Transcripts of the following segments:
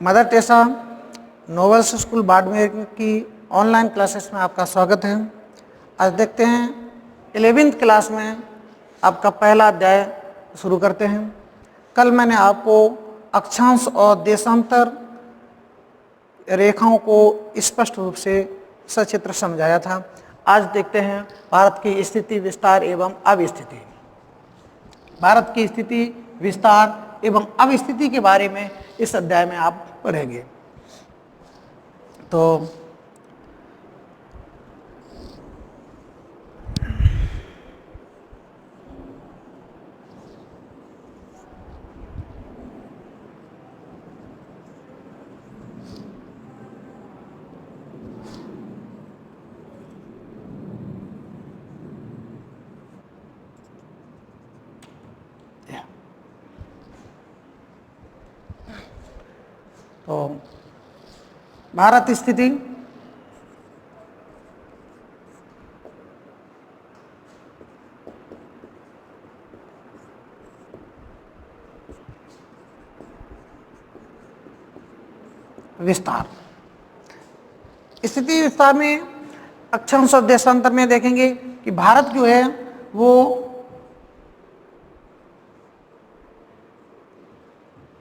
Mother Teresa novels school Barmer की online classes में आपका स्वागत है। आज देखते हैं 11वीं क्लास में आपका पहला अध्याय शुरू करते हैं। कल मैंने आपको अक्षांश और देशांतर रेखाओं को स्पष्ट रूप से सचित्र समझाया था। आज देखते हैं भारत की स्थिति, विस्तार एवं अवस्थिति। भारत की स्थिति, विस्तार एवं अवस्थिति के बारे में इस अध्याय में आप पढ़ेंगे। तो भारत स्थिति, विस्तार। स्थिति विस्तार में अक्षांश और देशांतर में देखेंगे कि भारत जो है वो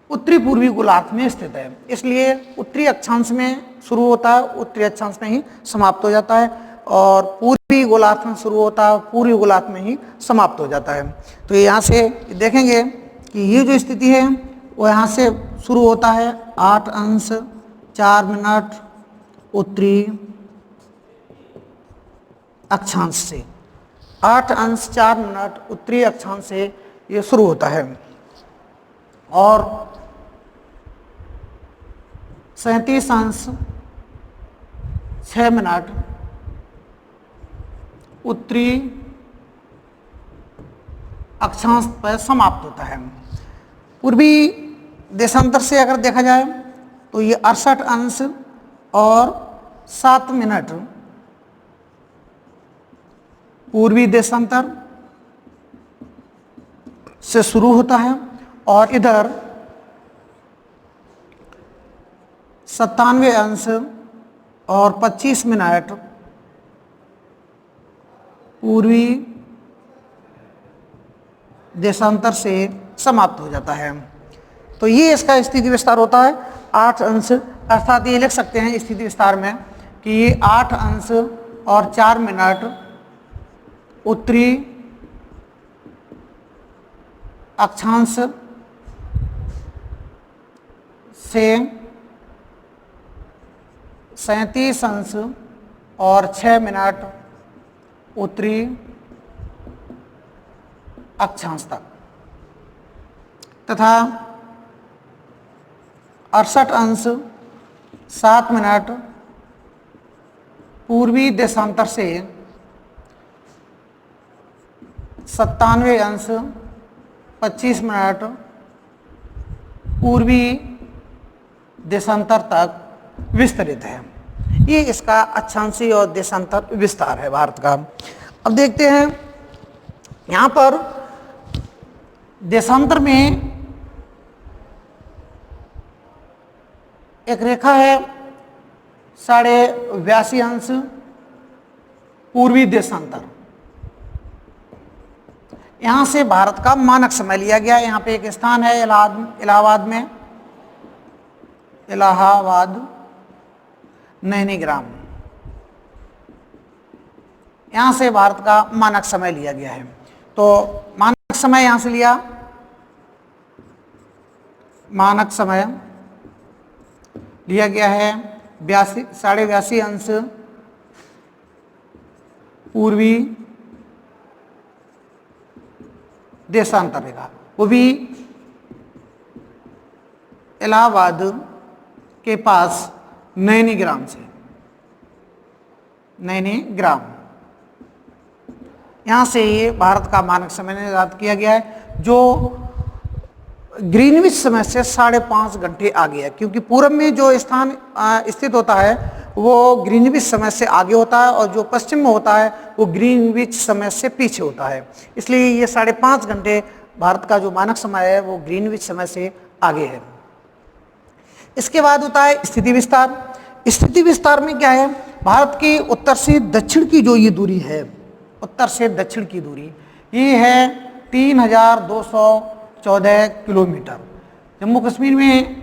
उत्तरी पूर्वी गोलार्ध में स्थित है, इसलिए उत्तरी अक्षांश में शुरू होता है, उत्तरी अक्षांश में ही समाप्त हो जाता है, और पूर्वी गोलार्ध में शुरू होता है, पूर्वी गोलार्ध में ही समाप्त हो जाता है। तो यहाँ से देखेंगे कि ये जो स्थिति है वो यहाँ से शुरू होता है 8 अंश 4 मिनट उत्तरी अक्षांश से। 8 अंश 4 मिनट उत्तरी अक्षांश से ये शुरू होता है और 37 अंश 6 मिनट उत्तरी अक्षांश पर समाप्त होता है। पूर्वी देशांतर से अगर देखा जाए तो ये 68 अंश और 7 मिनट पूर्वी देशांतर से शुरू होता है और इधर 97 अंश और 25 मिनट पूर्वी देशांतर से समाप्त हो जाता है। तो ये इसका स्थिति विस्तार होता है 8 अंश, अर्थात ये लिख सकते हैं स्थिति विस्तार में कि ये 8 अंश और 4 मिनट उत्तरी अक्षांश से 37 अंश और 6 मिनट उत्तरी अक्षांश तक तथा 68 अंश 7 मिनट पूर्वी देशांतर से 97 अंश 25 मिनट पूर्वी देशांतर तक विस्तरित है। ये इसका अक्षांशीय और देशांतर विस्तार है भारत का। अब देखते हैं यहाँ पर देशांतर में एक रेखा है 82.5 अंश पूर्वी देशांतर। यहाँ से भारत का मानक समय लिया गया। यहाँ पे एक स्थान है इलाहाबाद नैनीग्राम। यहाँ से भारत का मानक समय लिया गया है। तो मानक समय यहाँ से लिया, मानक समय लिया गया है 82.5 अंश पूर्वी देशांतर रेखा, वो भी इलाहाबाद के पास नैनीग्राम से। नैनीग्राम यहाँ से ये भारत का मानक समय निर्धारित किया गया है, जो ग्रीनविच समय से 5.5 घंटे आगे है, क्योंकि पूरब में जो स्थान स्थित होता है वो ग्रीनविच समय से आगे होता है और जो पश्चिम में होता है वो ग्रीनविच समय से पीछे होता है। इसलिए ये 5.5 घंटे भारत का जो मानक समय है वो ग्रीनविच समय से आगे है। इसके बाद होता है स्थिति विस्तार। स्थिति विस्तार में क्या है, भारत की उत्तर से दक्षिण की जो ये दूरी है, उत्तर से दक्षिण की दूरी ये है 3214 किलोमीटर। जम्मू कश्मीर में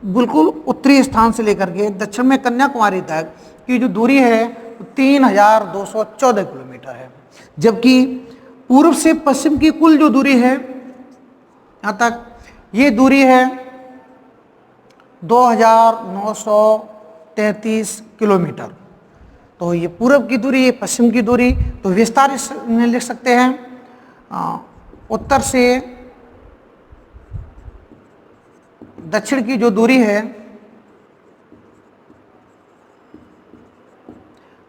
बिल्कुल उत्तरी स्थान से लेकर के दक्षिण में कन्याकुमारी तक की जो दूरी है 3214 किलोमीटर है। जबकि पूर्व से पश्चिम की कुल जो दूरी है यहाँ तक, ये दूरी है 2933 किलोमीटर। तो ये पूर्व की दूरी, ये पश्चिम की दूरी। तो विस्तार में लिख सकते हैं उत्तर से दक्षिण की जो दूरी है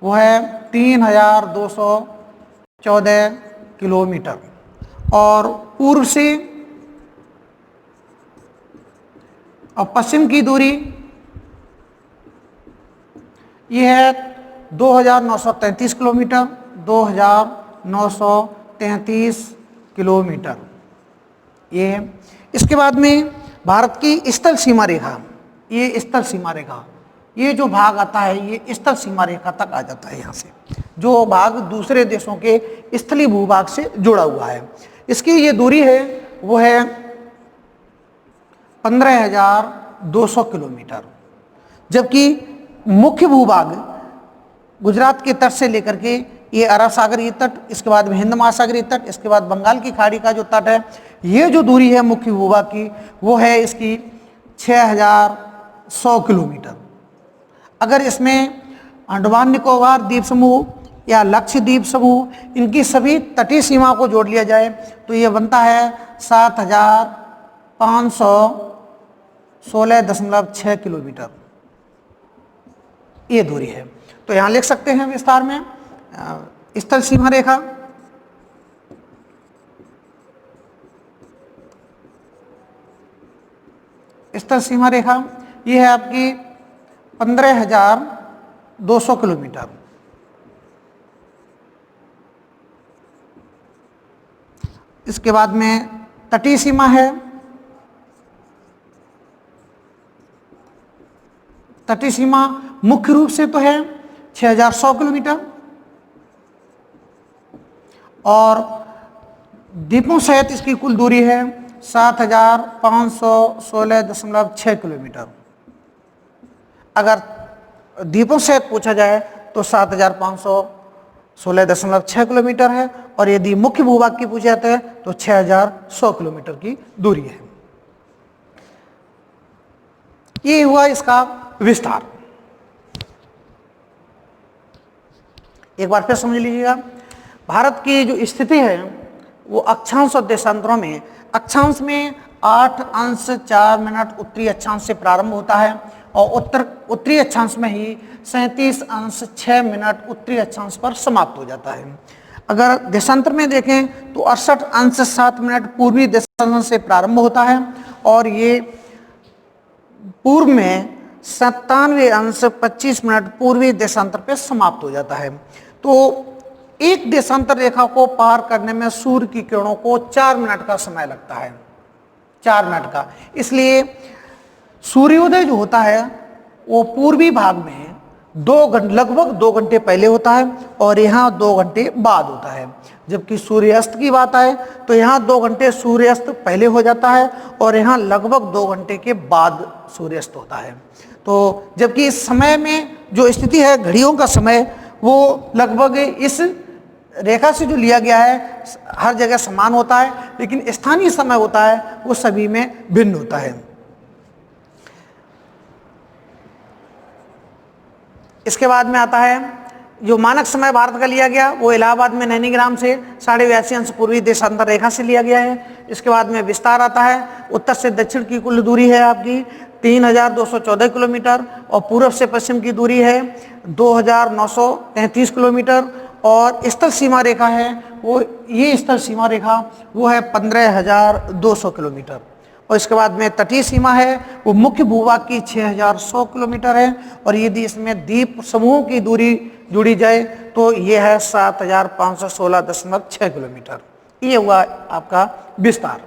वो है 3214 किलोमीटर, और पूर्व से और पश्चिम की दूरी ये है 2933 किलोमीटर, 2933 किलोमीटर ये है। इसके बाद में भारत की स्थल सीमा रेखा, ये स्थल सीमा रेखा, ये जो भाग आता है ये स्थल सीमा रेखा तक आ जाता है। यहाँ से जो भाग दूसरे देशों के स्थलीय भूभाग से जुड़ा हुआ है, इसकी ये दूरी है वो है 15,200 किलोमीटर। जबकि मुख्य भूभाग गुजरात के तट से लेकर के ये अरब सागरीय तट, इसके बाद में हिंद महासागरीय तट, इसके बाद बंगाल की खाड़ी का जो तट है, ये जो दूरी है मुख्य भूभाग की वो है इसकी 6,100 किलोमीटर। अगर इसमें अंडमान निकोबार द्वीप समूह या लक्षद्वीप समूह, इनकी सभी तटीय सीमा को जोड़ लिया जाए तो ये बनता है 7,516.6 किलोमीटर, ये दूरी है। तो यहाँ लिख सकते हैं विस्तार में स्थल सीमा रेखा, स्थल सीमा रेखा ये है आपकी 15,200 किलोमीटर। इसके बाद में तटीय सीमा है, तटीय सीमा मुख्य रूप से तो है 6,100 किलोमीटर, और द्वीपों सहित इसकी कुल दूरी है 7,516.6 किलोमीटर। अगर द्वीपों सहित पूछा जाए तो 7,516.6 किलोमीटर है, और यदि मुख्य भूभाग की पूछा जाता है तो 6,100 किलोमीटर की दूरी है। ये हुआ इसका विस्तार। एक बार फिर समझ लीजिएगा, भारत की जो स्थिति है वो अक्षांश और देशांतरों में, अक्षांश में 8 अंश 4 मिनट उत्तरी अक्षांश से प्रारंभ होता है, और उत्तरी अक्षांश में ही 37 अंश 6 मिनट उत्तरी अक्षांश पर समाप्त हो जाता है। अगर देशांतर में देखें तो 68 अंश 7 मिनट पूर्वी देशांतर से प्रारंभ होता है, और ये पूर्व में 97 अंश 25 मिनट पूर्वी देशांतर पे समाप्त हो जाता है। तो एक देशांतर रेखा को पार करने में सूर्य की किरणों को 4 मिनट का समय लगता है, 4 मिनट का। इसलिए सूर्योदय जो होता है वो पूर्वी भाग में लगभग 2 घंटे पहले होता है, और यहाँ 2 घंटे बाद होता है। जबकि सूर्यास्त की बात आए तो यहाँ 2 घंटे सूर्यास्त पहले हो जाता है, और यहाँ लगभग 2 घंटे के बाद सूर्यास्त होता है। तो जबकि इस समय में जो स्थिति है, घड़ियों का समय वो लगभग इस रेखा से जो लिया गया है हर जगह समान होता है, लेकिन स्थानीय समय होता है वो सभी में भिन्न होता है। इसके बाद में आता है जो मानक समय भारत का लिया गया, वो इलाहाबाद में नैनीग्राम से 82.5 अंश पूर्वी देशांतर रेखा से लिया गया है। इसके बाद में विस्तार आता है, उत्तर से दक्षिण की कुल दूरी है आपकी 3,214 किलोमीटर, और पूर्व से पश्चिम की दूरी है 2,933 किलोमीटर, और स्थल सीमा रेखा है वो, ये स्थल सीमा रेखा वो है 15,200 किलोमीटर। और इसके बाद में तटीय सीमा है वो मुख्य भूभाग की 6,100 किलोमीटर है, और यदि इसमें द्वीप समूह की दूरी जुड़ी जाए तो ये है 7,516.6 किलोमीटर। ये हुआ आपका विस्तार।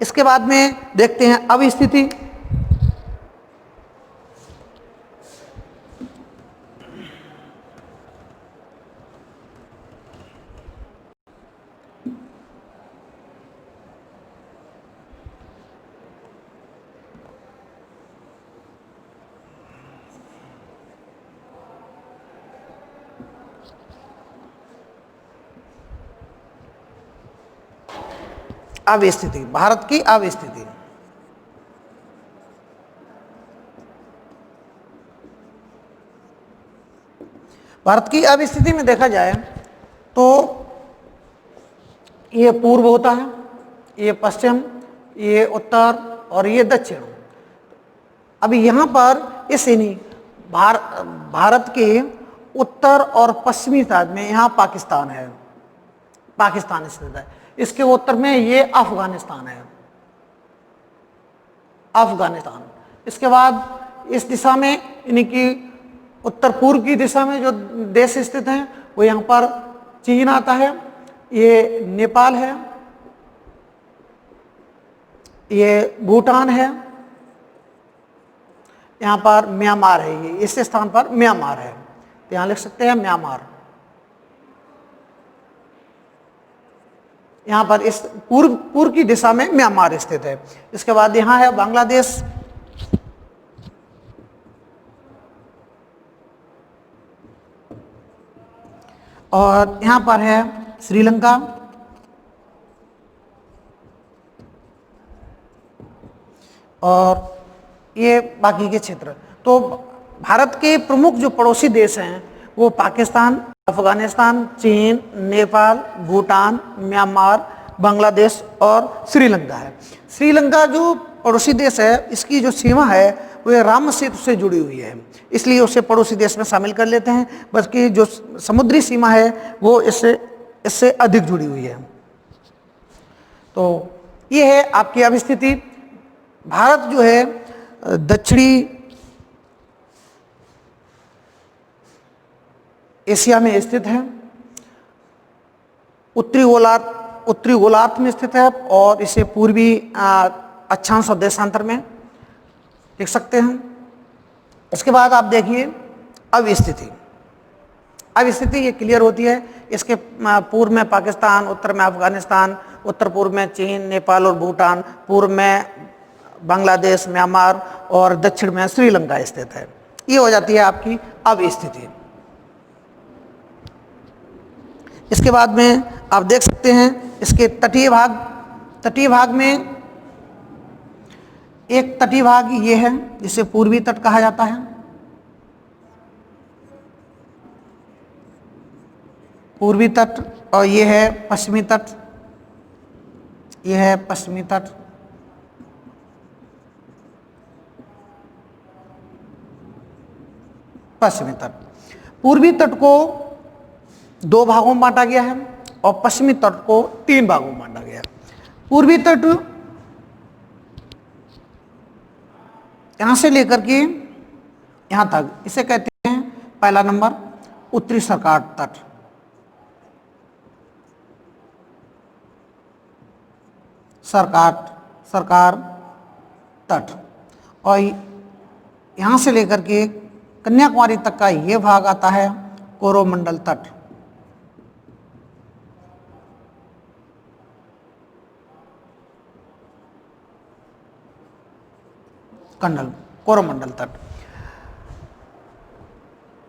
इसके बाद में देखते हैं अब स्थिति। अवस्थिति, भारत की अवस्थिति। भारत की अवस्थिति में देखा जाए तो ये पूर्व होता है, ये पश्चिम, ये उत्तर और ये दक्षिण। अभी यहाँ पर इस भारत के उत्तर और पश्चिमी साइड में यहाँ पाकिस्तान है, पाकिस्तान स्थित है। इसके उत्तर में ये अफगानिस्तान है, अफगानिस्तान। इसके बाद इस दिशा में यानी कि उत्तर पूर्व की दिशा में जो देश स्थित हैं वो यहाँ पर चीन आता है, ये नेपाल है, ये भूटान है, यहाँ पर म्यांमार है, ये इस स्थान पर म्यांमार है, तो यहाँ लिख सकते हैं म्यांमार। यहाँ पर इस पूर्व की दिशा में म्यांमार स्थित है। इसके बाद यहाँ है बांग्लादेश, और यहाँ पर है श्रीलंका, और ये बाकी के क्षेत्र। तो भारत के प्रमुख जो पड़ोसी देश हैं वो पाकिस्तान, अफगानिस्तान, चीन, नेपाल, भूटान, म्यांमार, बांग्लादेश और श्रीलंका है। श्रीलंका जो पड़ोसी देश है, इसकी जो सीमा है वो राम सेतु से जुड़ी हुई है, इसलिए उसे पड़ोसी देश में शामिल कर लेते हैं। बल्कि जो समुद्री सीमा है वो इससे अधिक जुड़ी हुई है। तो ये है आपकी अवस्थिति। भारत जो है दक्षिणी एशिया में स्थित है, उत्तरी गोलार्ध में स्थित है, और इसे पूर्वी अक्षांश और देशांतर में देख सकते हैं। इसके बाद आप देखिए अवस्थिति। अवस्थिति ये क्लियर होती है, इसके पूर्व में पाकिस्तान, उत्तर में अफगानिस्तान, उत्तर पूर्व में चीन, नेपाल और भूटान, पूर्व में बांग्लादेश, म्यांमार और दक्षिण में श्रीलंका स्थित है। ये हो जाती है आपकी अवस्थिति। इसके बाद में आप देख सकते हैं इसके तटीय भाग में एक तटीय भाग ये है जिसे पूर्वी तट कहा जाता है, पूर्वी तट, और ये है पश्चिमी तट, ये है पश्चिमी तट। पश्चिमी तट, पूर्वी तट को 2 भागों में बांटा गया है और पश्चिमी तट को 3 भागों में बांटा गया है। पूर्वी तट यहां से लेकर के यहां तक, इसे कहते हैं पहला नंबर उत्तरी सरकार तट, सरकार तट, और यहां से लेकर के कन्याकुमारी तक का यह भाग आता है कोरोमंडल तट। कोरोमंडल तट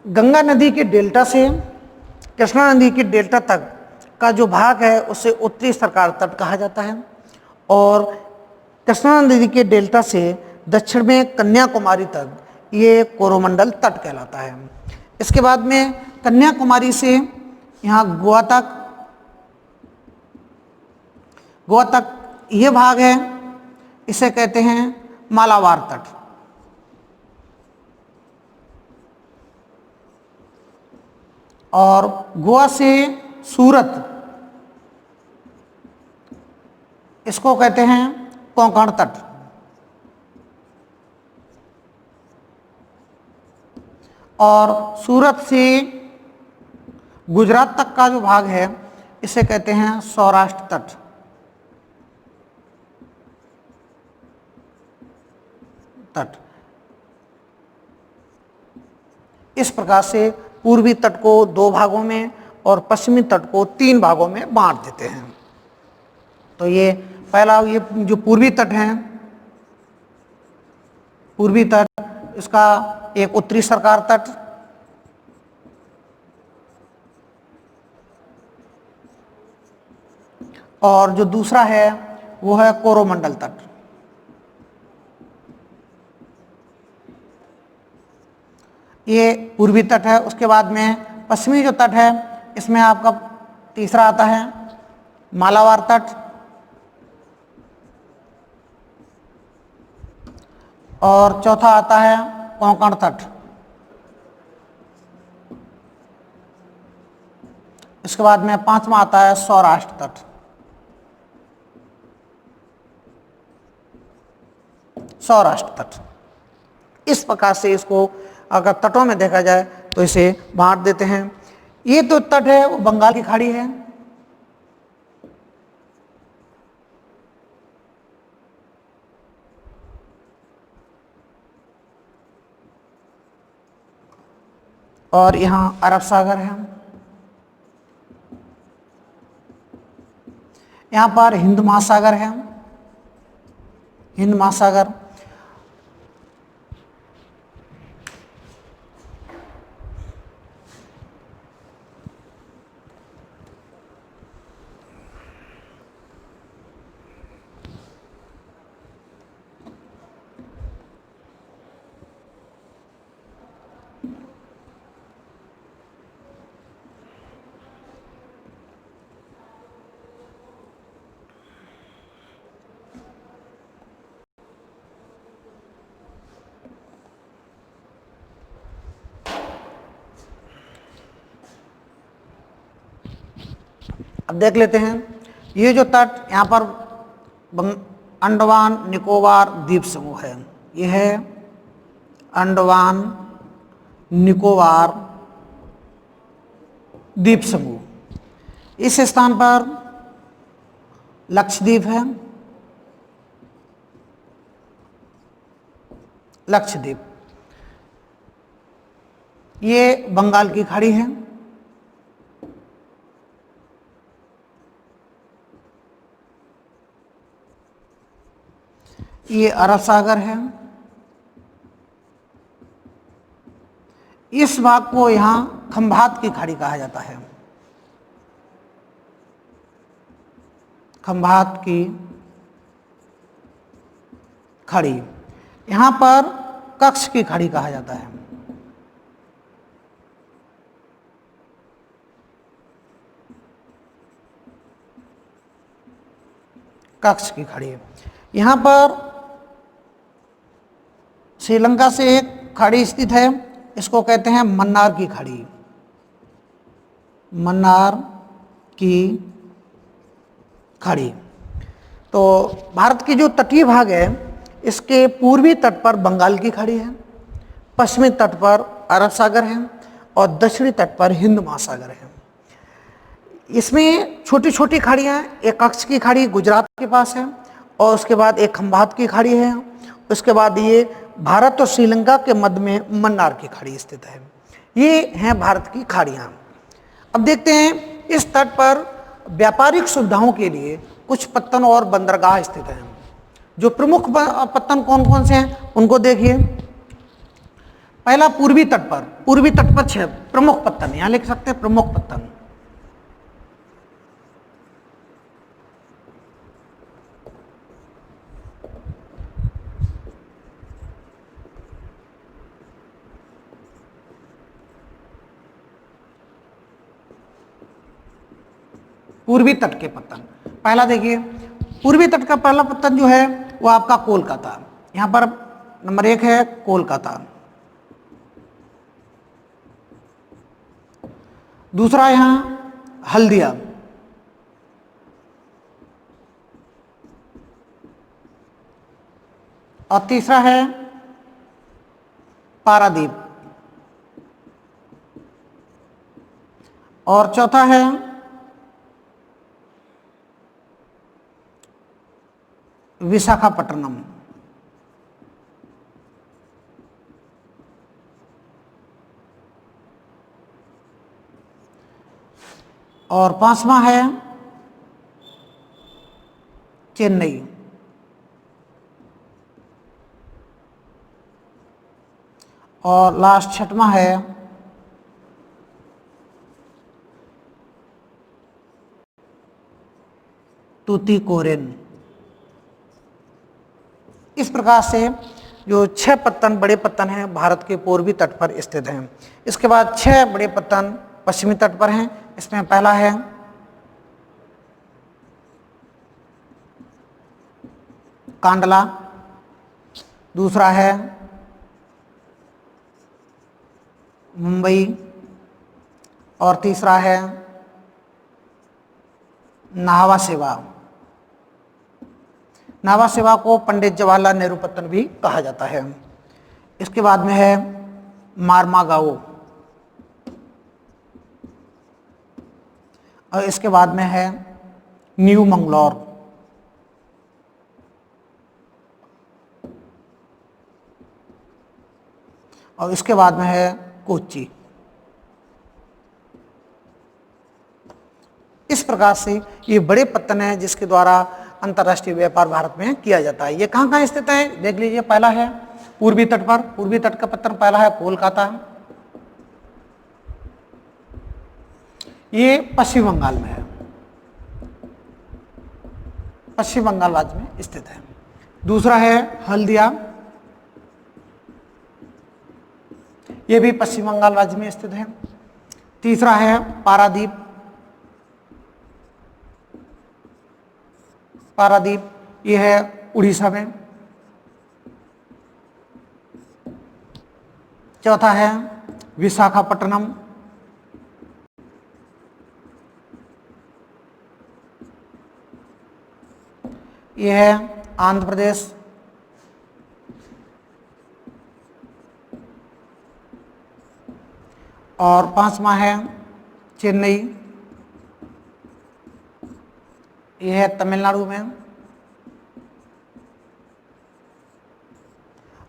गंगा नदी के डेल्टा से कृष्णा नदी के डेल्टा तक का जो भाग है उसे उत्तरी सरकार तट कहा जाता है, और कृष्णा नदी के डेल्टा से दक्षिण में कन्याकुमारी तक ये कोरोमंडल तट कहलाता है। इसके बाद में कन्याकुमारी से यहाँ गोवा तक ये भाग है, इसे कहते हैं मालाबार तट, और गोवा से सूरत इसको कहते हैं कोंकण तट, और सूरत से गुजरात तक का जो भाग है इसे कहते हैं सौराष्ट्र तट। इस प्रकार से पूर्वी तट को 2 भागों में और पश्चिमी तट को 3 भागों में बांट देते हैं। तो ये पहला, ये जो पूर्वी तट है, पूर्वी तट, इसका एक उत्तरी सरकार तट, और जो दूसरा है वो है कोरोमंडल तट। ये पूर्वी तट है। उसके बाद में पश्चिमी जो तट है, इसमें आपका तीसरा आता है मालाबार तट, और चौथा आता है कोंकण तट। इसके बाद में पांचवा आता है सौराष्ट्र तट। सौराष्ट्र तट। इस प्रकार से इसको अगर तटों में देखा जाए तो इसे बांट देते हैं। ये तो तट है वो बंगाल की खाड़ी है, और यहां अरब सागर है। यहां पर हिंद महासागर है, हिंद महासागर। अब देख लेते हैं ये जो तट यहाँ पर अंडमान निकोबार द्वीप समूह है। ये है अंडमान निकोबार द्वीप समूह। इस स्थान पर लक्षद्वीप है, लक्षद्वीप। ये बंगाल की खाड़ी है, ये अरब सागर है। इस भाग को यहां खंभात की खाड़ी कहा जाता है, खंभात की खाड़ी। यहां पर कच्छ की खाड़ी कहा जाता है, कच्छ की खाड़ी। यहां पर श्रीलंका से एक खाड़ी स्थित है, इसको कहते हैं मन्नार की खाड़ी, मन्नार की खाड़ी। तो भारत की जो तटीय भाग है, इसके पूर्वी तट पर बंगाल की खाड़ी है, पश्चिमी तट पर अरब सागर है, और दक्षिणी तट पर हिंद महासागर है। इसमें छोटी छोटी खाड़ियाँ, एक कच्छ की खाड़ी गुजरात के पास है, और उसके बाद एक खंभात की खाड़ी है। उसके बाद ये भारत और श्रीलंका के मध्य में मन्नार की खाड़ी स्थित है। ये हैं भारत की खाड़ियाँ। अब देखते हैं इस तट पर व्यापारिक सुविधाओं के लिए कुछ पत्तन और बंदरगाह स्थित हैं। जो प्रमुख पत्तन कौन कौन से हैं उनको देखिए। पहला पूर्वी तट पर, पूर्वी तट पर 6 प्रमुख पत्तन, यहां लिख सकते हैं प्रमुख पत्तन। पूर्वी तट के पत्तन, पहला देखिए पूर्वी तट का पहला पत्तन जो है वो आपका कोलकाता। यहां पर नंबर 1 है कोलकाता। दूसरा यहां हल्दिया, और तीसरा है पारादीप, और चौथा है विशाखापट्टनम। और पांचवा है चेन्नई। और लास्ट छठवां है तूतीकोरिन। इस प्रकार से जो 6 पत्तन बड़े पत्तन हैं भारत के पूर्वी तट पर स्थित हैं। इसके बाद 6 बड़े पत्तन पश्चिमी तट पर हैं। इसमें पहला है कांडला, दूसरा है मुंबई और तीसरा है नाहवा सेवा। नाहवा सेवा को पंडित जवाहरलाल नेहरू पत्तन भी कहा जाता है। इसके बाद में है मारमागाओ और इसके बाद में है न्यू मंगलौर और इसके बाद में है कोच्चि। इस प्रकार से ये बड़े पत्तन हैं जिसके द्वारा अंतर्राष्ट्रीय व्यापार भारत में किया जाता है। ये कहाँ कहाँ स्थित है देख लीजिए। पहला है पूर्वी तट पर, पूर्वी तट का पत्तन पहला है कोलकाता, ये पश्चिम बंगाल में है, पश्चिम बंगाल राज्य में स्थित है। दूसरा है हल्दिया, ये भी पश्चिम बंगाल राज्य में स्थित है। तीसरा है पारादीप, पारादीप ये है उड़ीसा में। चौथा है विशाखापट्टनम, ये है आंध्र प्रदेश। और पांचवा है चेन्नई, यह है तमिलनाडु में।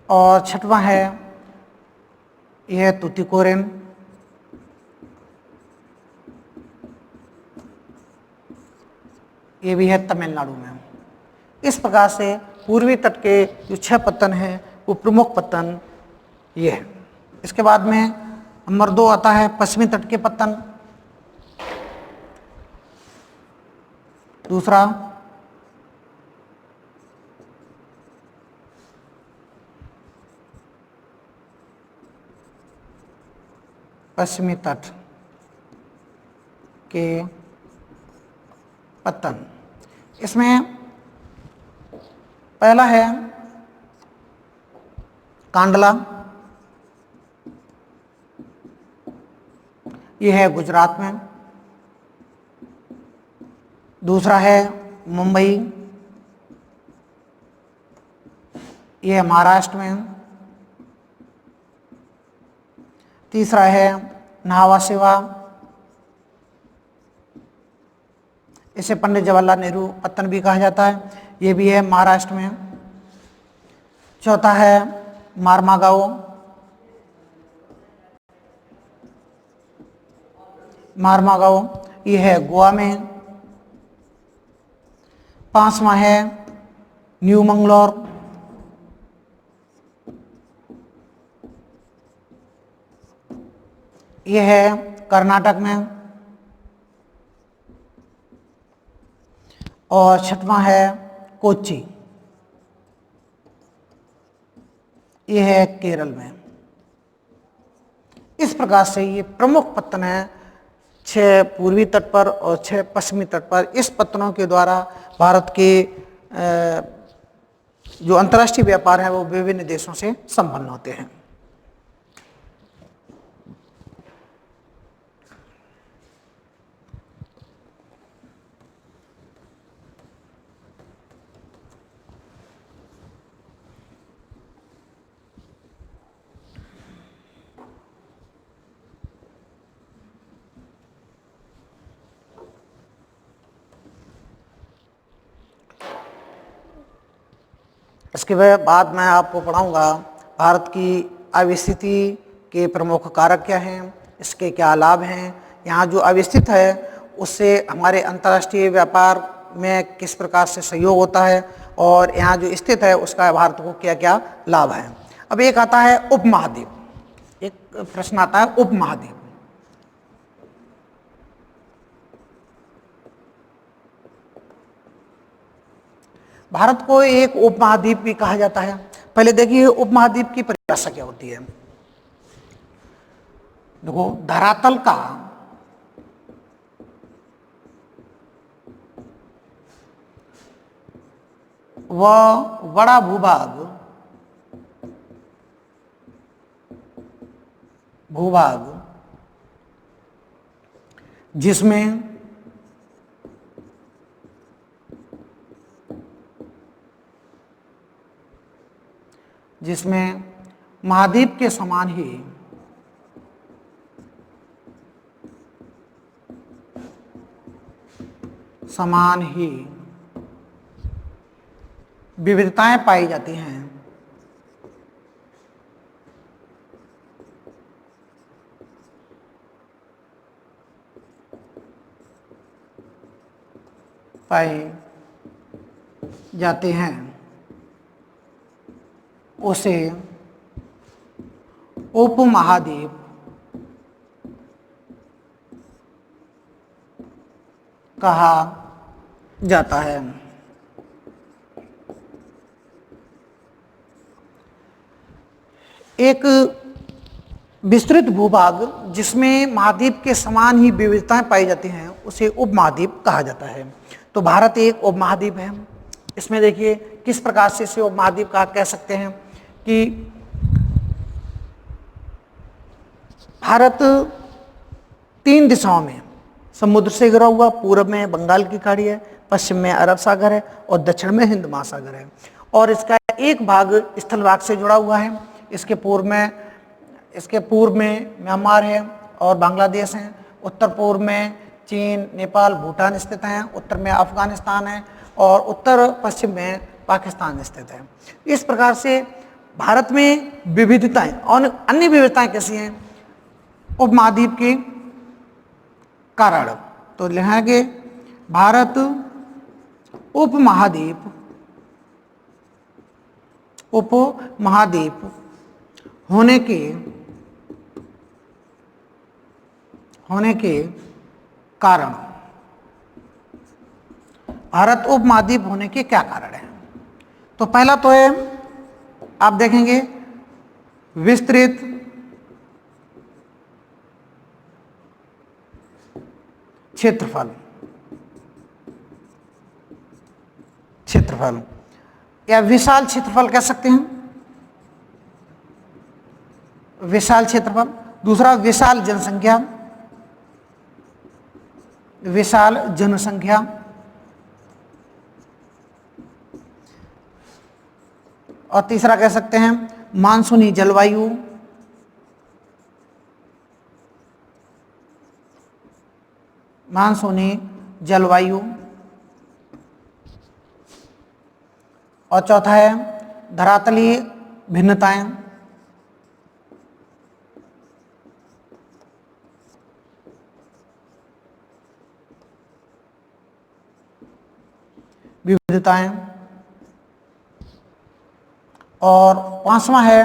और छठवां है यह है तुतिकोरिन, ये भी है तमिलनाडु में। इस प्रकार से पूर्वी तट के जो 6 पत्तन हैं वो प्रमुख पत्तन ये है। इसके बाद में नंबर 2 आता है पश्चिमी तट के पत्तन। दूसरा पश्चिमी तट के पत्तन, इसमें पहला है कांडला, यह है गुजरात में। दूसरा है मुंबई, यह है महाराष्ट्र में। तीसरा है नाहवा सेवा, इसे पंडित जवाहरलाल नेहरू पत्तन भी कहा जाता है, ये भी है महाराष्ट्र में। चौथा है मारमागाओ, मारमागाओ ये है गोवा में। पांचवा है न्यू मंगलौर, ये है कर्नाटक में। और छठवां है कोच्चि, ये है केरल में। इस प्रकार से ये प्रमुख पत्तन है 6 पूर्वी तट पर और 6 पश्चिमी तट पर। इस पत्तनों के द्वारा भारत के जो अंतर्राष्ट्रीय व्यापार है वो विभिन्न देशों से संपन्न होते हैं। इसके बाद मैं आपको पढ़ाऊंगा भारत की अवस्थिति के प्रमुख कारक क्या हैं, इसके क्या लाभ हैं, यहाँ जो अवस्थित है उससे हमारे अंतर्राष्ट्रीय व्यापार में किस प्रकार से सहयोग होता है, और यहाँ जो स्थित है उसका भारत को क्या क्या लाभ है। अब एक आता है उपमहाद्वीप, एक प्रश्न आता है उपमहाद्वीप। भारत को एक उपमहाद्वीप भी कहा जाता है। पहले देखिए उपमहाद्वीप की परिभाषा क्या होती है। देखो, धरातल का वह बड़ा भूभाग जिसमें महाद्वीप के समान ही विविधताएं पाई जाती हैं, उसे उपमहाद्वीप कहा जाता है। एक विस्तृत भूभाग जिसमें महाद्वीप के समान ही विविधताएं पाई जाती हैं उसे उपमहाद्वीप कहा जाता है। तो भारत एक उपमहाद्वीप है। इसमें देखिए किस प्रकार से इसे उपमहाद्वीप कह सकते हैं कि भारत 3 दिशाओं में समुद्र से घिरा हुआ, पूर्व में बंगाल की खाड़ी है, पश्चिम में अरब सागर है और दक्षिण में हिंद महासागर है। और इसका एक भाग स्थल भाग से जुड़ा हुआ है। इसके पूर्व में म्यांमार है और बांग्लादेश है। उत्तर पूर्व में चीन, नेपाल, भूटान स्थित हैं। उत्तर में अफगानिस्तान है और उत्तर पश्चिम में पाकिस्तान स्थित है। इस प्रकार से भारत में विविधताएं और अन्य विविधताएं कैसी हैं उपमहाद्वीप के कारण। तो लिखेंगे भारत उपमहाद्वीप होने के कारण, भारत उपमहाद्वीप होने के क्या कारण है। तो पहला तो है, आप देखेंगे विस्तृत क्षेत्रफल या विशाल क्षेत्रफल कह सकते हैं, विशाल क्षेत्रफल। दूसरा विशाल जनसंख्या, और तीसरा कह सकते हैं मानसूनी जलवायु, और चौथा है धरातलीय भिन्नताएं, विविधताएं, और पांचवा है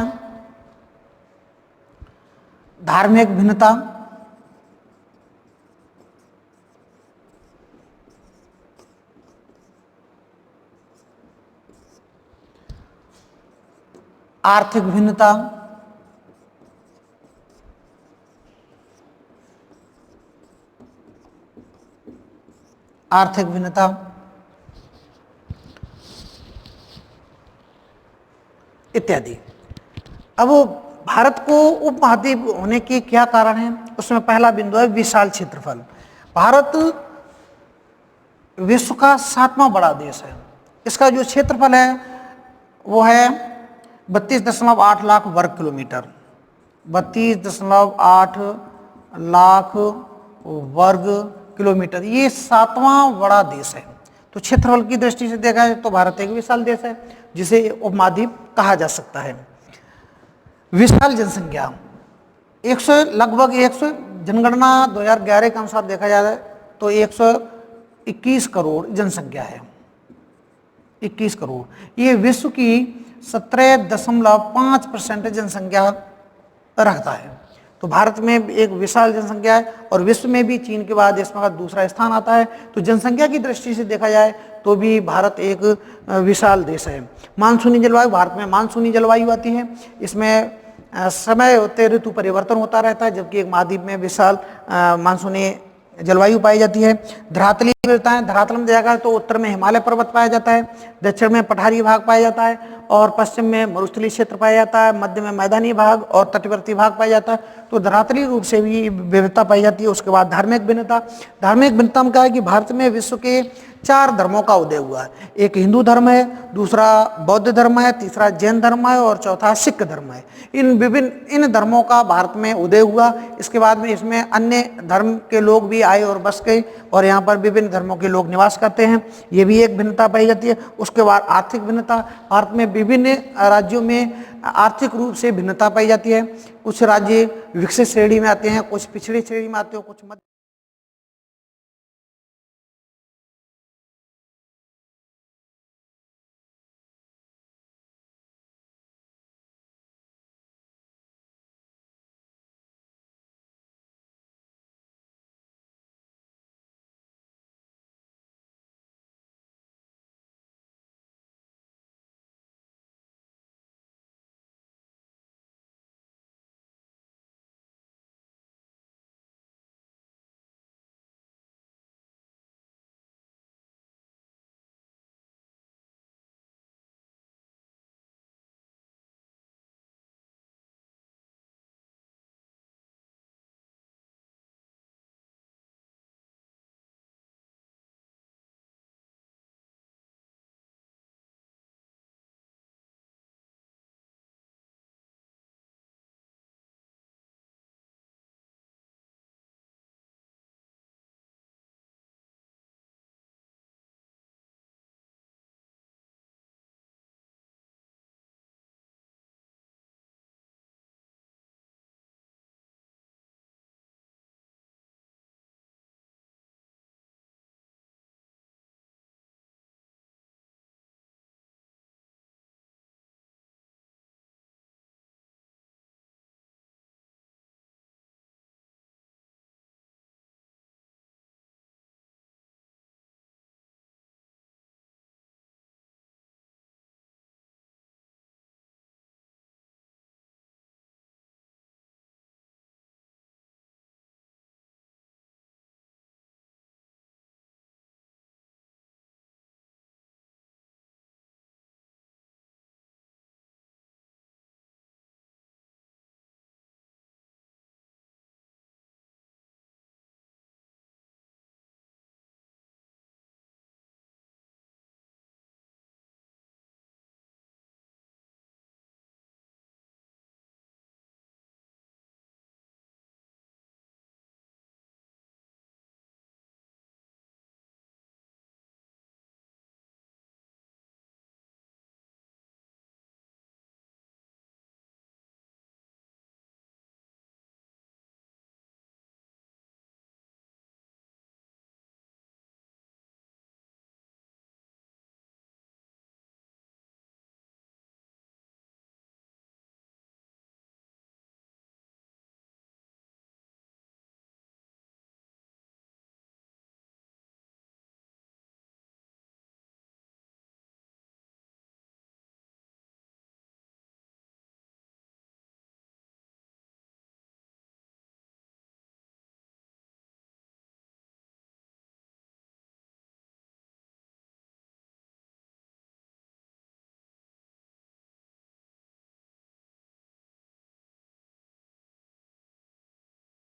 धार्मिक भिन्नता, आर्थिक भिन्नता, इत्यादि। अब भारत को उपमहाद्वीप होने के क्या कारण है, उसमें पहला बिंदु है विशाल क्षेत्रफल। भारत विश्व का 7वां बड़ा देश है। इसका जो क्षेत्रफल है वो है 32.8 लाख वर्ग किलोमीटर, 32.8 लाख वर्ग किलोमीटर। ये 7वां बड़ा देश है। तो क्षेत्रफल की दृष्टि से देखा जाए तो भारत एक विशाल देश है जिसे उपमहाद्वीप कहा जा सकता है। विशाल जनसंख्या, 100 जनगणना 2011 के अनुसार देखा जाए तो 121 करोड़ जनसंख्या है। 21 करोड़। ये विश्व की 17.5% जनसंख्या रखता है। तो भारत में एक विशाल जनसंख्या है और विश्व में भी चीन के बाद इसमें दूसरा स्थान आता है। तो जनसंख्या की दृष्टि से देखा जाए तो भी भारत एक विशाल देश है। मानसूनी जलवायु, भारत में मानसूनी जलवायु आती है। इसमें समय होते ऋतु परिवर्तन होता रहता है, जबकि एक महाद्वीप में विशाल मानसूनी जलवायु पाई जाती है। धरातलीय विविधताएं, धरातल में देखा तो उत्तर में हिमालय पर्वत पाया जाता है, दक्षिण में पठारी भाग पाया जाता है और पश्चिम में मरुस्थलीय क्षेत्र पाया जाता है, मध्य में मैदानी भाग और तटवर्ती भाग पाया जाता है। तो धरातलीय रूप से भी विविधता पाई जाती है। उसके बाद धार्मिक भिन्नता, धार्मिक भिन्नता में क्या है कि भारत में विश्व के 4 धर्मों का उदय हुआ है। एक हिंदू धर्म है, दूसरा बौद्ध धर्म है, तीसरा जैन धर्म है और चौथा सिख धर्म है। इन धर्मों का भारत में उदय हुआ। इसके बाद में इसमें अन्य धर्म के लोग भी आए और बस गए और यहाँ पर विभिन्न धर्मों के लोग निवास करते हैं, ये भी एक भिन्नता पाई जाती है। उसके बाद आर्थिक भिन्नता, भारत में विभिन्न राज्यों में आर्थिक रूप से भिन्नता पाई जाती है। कुछ राज्य विकसित श्रेणी में आते हैं, कुछ पिछड़ी श्रेणी में आते हैं, कुछ मध्य